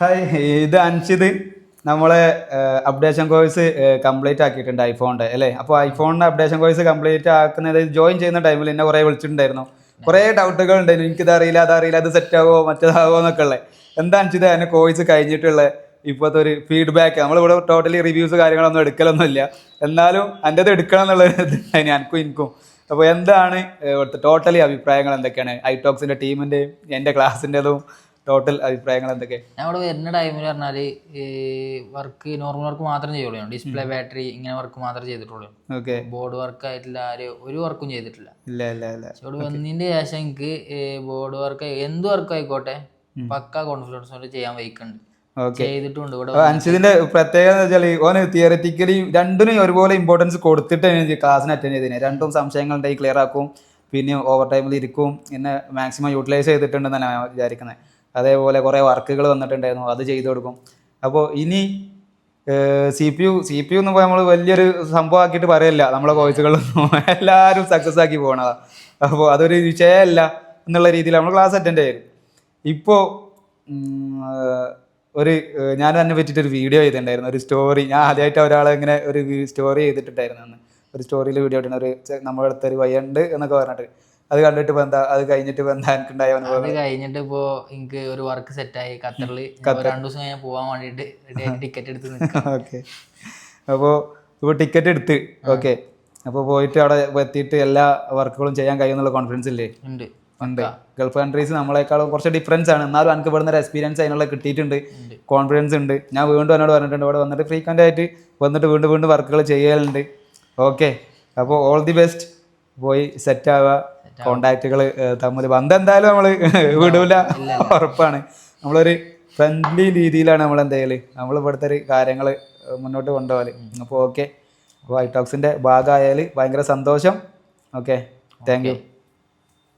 Hi, ഇത് അൻഷിത്. നമ്മളെ updation course complete ആക്കിയിട്ടുണ്ട് ഐഫോണിൻ്റെ അല്ലേ. അപ്പോൾ ഐഫോണിൻ്റെ അപ്ഡേഷൻ കോഴ്സ് കംപ്ലീറ്റ് ആക്കുന്നത് ജോയിൻ ചെയ്യുന്ന ടൈമിൽ എന്നെ കുറേ വിളിച്ചിട്ടുണ്ടായിരുന്നു. കുറേ ഡൗട്ടുകൾ ഉണ്ടായിരുന്നു. എനിക്കിത് അറിയില്ല, അതറിയില്ല, അത് സെറ്റ് ആവോ മറ്റേതാവോ എന്നൊക്കെ ഉള്ളത്. എന്താ അൻഷിത് അതിൻ്റെ കോഴ്സ് കഴിഞ്ഞിട്ടുള്ള ഇപ്പോഴത്തെ ഒരു ഫീഡ്ബാക്ക്? നമ്മളിവിടെ ടോട്ടലി റിവ്യൂസ് കാര്യങ്ങളൊന്നും എടുക്കലൊന്നും ഇല്ല, എന്നാലും എൻ്റെ അത് എടുക്കണം എന്നുള്ളത് ഇതുണ്ടായിരുന്നു എനിക്കും. അപ്പോൾ എന്താണ് ഇവിടുത്തെ ടോട്ടലി അഭിപ്രായങ്ങൾ എന്തൊക്കെയാണ്? ഐടോക്സിൻ്റെ ടീമിൻ്റെയും എൻ്റെ ക്ലാസ്സിൻ്റെതും ടോട്ടൽ അഭിപ്രായങ്ങൾ എന്തൊക്കെ? ഞാൻ ഇവിടെ വരുന്ന ടൈമിൽ പറഞ്ഞാല് വർക്ക് നോർമൽ വർക്ക് മാത്രം ചെയ്യുള്ളൂ. ഡിസ്പ്ലേ, ബാറ്ററി ഇങ്ങനെ വർക്ക് മാത്രമേ ചെയ്തിട്ടുള്ളൂ. ഓക്കെ. ബോർഡ് വർക്ക് ആയിട്ടില്ല, ഒരു വർക്കും ചെയ്തിട്ടില്ല. ഇല്ല. ഇവിടെ വന്നതിന്റെ ശേഷം എനിക്ക് ബോർഡ് വർക്ക് എന്ത് വർക്ക് ആയിക്കോട്ടെ പക്ക കോൺഫിഡൻസോടെ ചെയ്യാൻ വയ്ക്കുന്നുണ്ട്. ചെയ്തിട്ടുണ്ട്. ഇവിടെ അൻഷിതിന്റെ പ്രത്യേകത എന്ന് വെച്ചാൽ ഓന് തിയററ്റിക്കലി രണ്ടിനും ഒരുപോലെ ഇമ്പോർട്ടൻസ് കൊടുത്തിട്ട് ക്ലാസ്സിന് അറ്റൻഡ് ചെയ്തതിന്. രണ്ടും സംശയങ്ങളുണ്ടെങ്കിൽ ക്ലിയർ ആക്കും, പിന്നെ ഓവർ ടൈമിൽ ഇരിക്കും, പിന്നെ മാക്സിമം യൂട്ടിലൈസ് ചെയ്തിട്ടുണ്ടെന്നാണ് ഞാൻ വിചാരിക്കുന്നത്. അതേപോലെ കുറേ വർക്കുകൾ വന്നിട്ടുണ്ടായിരുന്നു, അത് ചെയ്തു കൊടുക്കും. അപ്പോൾ ഇനി സി പി യു എന്ന് പോയി നമ്മൾ വലിയൊരു സംഭവം ആക്കിയിട്ട് പറയല്ല, നമ്മളെ കോഴ്സുകളൊന്നും എല്ലാവരും സക്സസ് ആക്കി പോകണതാണ്. അപ്പോൾ അതൊരു വിഷയമല്ല എന്നുള്ള രീതിയിൽ നമ്മൾ ക്ലാസ് അറ്റൻഡ് ചെയ്യും. ഇപ്പോൾ ഞാൻ തന്നെ പറ്റിയിട്ടൊരു വീഡിയോ ചെയ്തിട്ടുണ്ടായിരുന്നു, ഒരു സ്റ്റോറി. ഞാൻ ആദ്യമായിട്ട് ഒരാളെ ഇങ്ങനെ ഒരു സ്റ്റോറി ചെയ്തിട്ടുണ്ടായിരുന്നു. അന്ന് ഒരു സ്റ്റോറിയിൽ വീഡിയോ ഇടുന്ന നമ്മുടെ അടുത്തൊരു വയ്യുണ്ട് എന്നൊക്കെ പറഞ്ഞിട്ട് അത് കണ്ടിട്ട് ഇപ്പൊ എന്താ, അത് കഴിഞ്ഞിട്ട് ഇപ്പൊ എന്താ എനിക്കുണ്ടായ അനുഭവം? അത് കഴിഞ്ഞിട്ട് ഇപ്പോ എനിക്ക് ഒരു വർക്ക് സെറ്റായി ഖത്തറിൽ. 2 ദിവസം കഴിഞ്ഞാൽ പോകാൻ വേണ്ടിയിട്ട് ടിക്കറ്റ് എടുത്ത്. ഓക്കെ. അപ്പോൾ ഇപ്പോൾ ടിക്കറ്റ് എടുത്ത് ഓക്കെ. അപ്പോൾ പോയിട്ട് അവിടെ എത്തിയിട്ട് എല്ലാ വർക്കുകളും ചെയ്യാൻ കഴിയുമെന്നുള്ള കോൺഫിഡൻസ് ഇല്ലേ? ഉണ്ട്. ഗൾഫ് കൺട്രീസ് നമ്മളെക്കാളും കുറച്ച് ഡിഫറൻസ് ആണ്, എന്നാലും എനിക്ക് ഇവിടുന്ന് ഒരു എക്സ്പീരിയൻസ് അതിനുള്ള കിട്ടിയിട്ടുണ്ട്, കോൺഫിഡൻസ് ഉണ്ട്. ഞാൻ വീണ്ടും എന്നോട് പറഞ്ഞിട്ടുണ്ട് ഇവിടെ വന്നിട്ട് ഫ്രീക്വൻ്റ് ആയിട്ട് വന്നിട്ട് വീണ്ടും വർക്കുകൾ ചെയ്യലുണ്ട്. ഓക്കെ. അപ്പോൾ ഓൾ ദി ബെസ്റ്റ്. പോയി സെറ്റ് ആവുക. കോണ്ടാക്റ്റുകൾ തമ്മിൽ ബന്ധം എന്തായാലും നമ്മൾ വിടൂല, ഉറപ്പാണ്. നമ്മളൊരു ഫ്രണ്ട്ലി രീതിയിലാണ് നമ്മൾ എന്തായാലും നമ്മൾ ഇവിടുത്തെ ഒരു കാര്യങ്ങൾ മുന്നോട്ട് കൊണ്ടുപോകല്. അപ്പോൾ ഓക്കെ. അപ്പോൾ ഐടോക്സിൻ്റെ ഭാഗമായാൽ ഭയങ്കര സന്തോഷം. Okay, thank you.